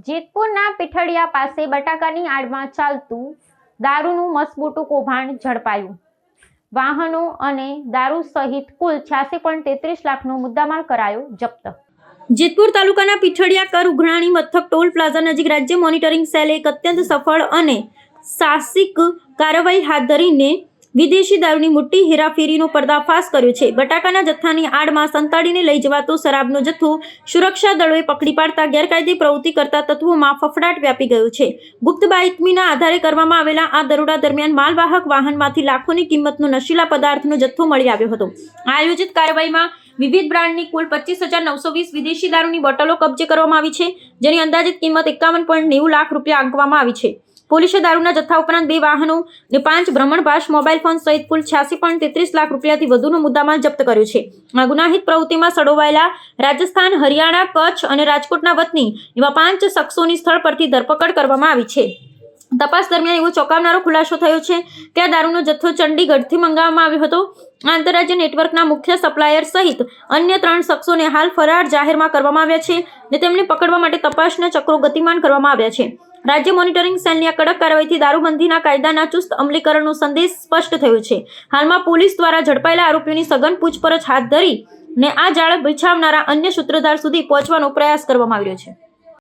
જેતપુરના પીઠળિયા પાસે બટાકાની આડમાં ચાલતું દારૂનું મસબૂટું કૌભાંડ ઝડપાયું। વાહનો અને દારૂ સહિત કુલ 86.33 લાખનો મુદ્દામાલ કરાયો જપ્ત। જેતપુર તાલુકાના પીઠળિયા કર ઉઘરાણી મથક ટોલ પ્લાઝા નજીક રાજ્ય મોનિટરિંગ સેલે એક અત્યંત સફળ અને સાહસિક કાર્યવાહી હાથ ધરીને વિદેશી દારૂની મોટી હેરાફેરીનો પર્દાફાશ કર્યો છે। બટાકાના જથ્થાની આડમાં સંતાડીને લઈ જવાતો શરાબનો જથ્થો સુરક્ષા દળોએ પકડી પાડતા ગેરકાયદે પ્રવૃત્તિ કરતા તત્વોમાં ફફડાટ વ્યાપી ગયો છે। ગુપ્ત બાતમીના આધારે કરવામાં આવેલા આ દરોડા દરમિયાન માલવાહક વાહનમાંથી લાખોની કિંમતનો નશીલા પદાર્થનો જથ્થો મળી આવ્યો હતો। આ આયોજિત કાર્યવાહીમાં વિવિધ બ્રાન્ડની કુલ 25,920 વિદેશી દારૂની બોટલો કબજે કરવામાં આવી છે, જેની અંદાજિત કિંમત 51.90 લાખ રૂપિયા આંકવામાં આવી છે। પોલીસે દારૂના જથ્થા ઉપરાંત 2 વાહનો અને 5 ભ્રમણપાસ મોબાઈલ ફોન સહિત કુલ 86.33 લાખ રૂપિયાથી વધુનો મુદ્દામાલ જપ્ત કર્યો છે। આ ગુનાહિત પ્રવૃત્તિમાં સંડોવાયેલા રાજસ્થાન, હરિયાણા, કચ્છ અને રાજકોટના વતની એવા 5 શખ્સોની સ્થળ પરથી ધરપકડ કરવામાં આવી છે। તપાસ દરમિયાન એવો ચોંકાવનારો ખુલાસો થયો છે કે આ દારૂનો જથ્થો ચંડીગઢથી મંગાવવામાં આવ્યો હતો। આંતરરાજ્ય નેટવર્કના મુખ્ય સપ્લાયર સહિત અન્ય 3 શખ્સોને હાલ ફરાર જાહેરમાં કરવામાં આવ્યા છે અને તેમને પકડવા માટે તપાસના ચક્રો ગતિમાન કરવામાં આવ્યા છે। રાજ્ય મોનિટરિંગ સેલની આ કડક કાર્યવાહીથી દારૂબંધીના કાયદાના ચુસ્ત અમલીકરણનો સંદેશ સ્પષ્ટ થયો છે। હાલમાં પોલીસ દ્વારા ઝડપાયેલા આરોપીઓની સઘન પૂછપરછ હાથ ધરી અને આ જાળ બિછાવનારા અન્ય સૂત્રધાર સુધી પહોંચવાનો પ્રયાસ કરવામાં આવ્યો છે।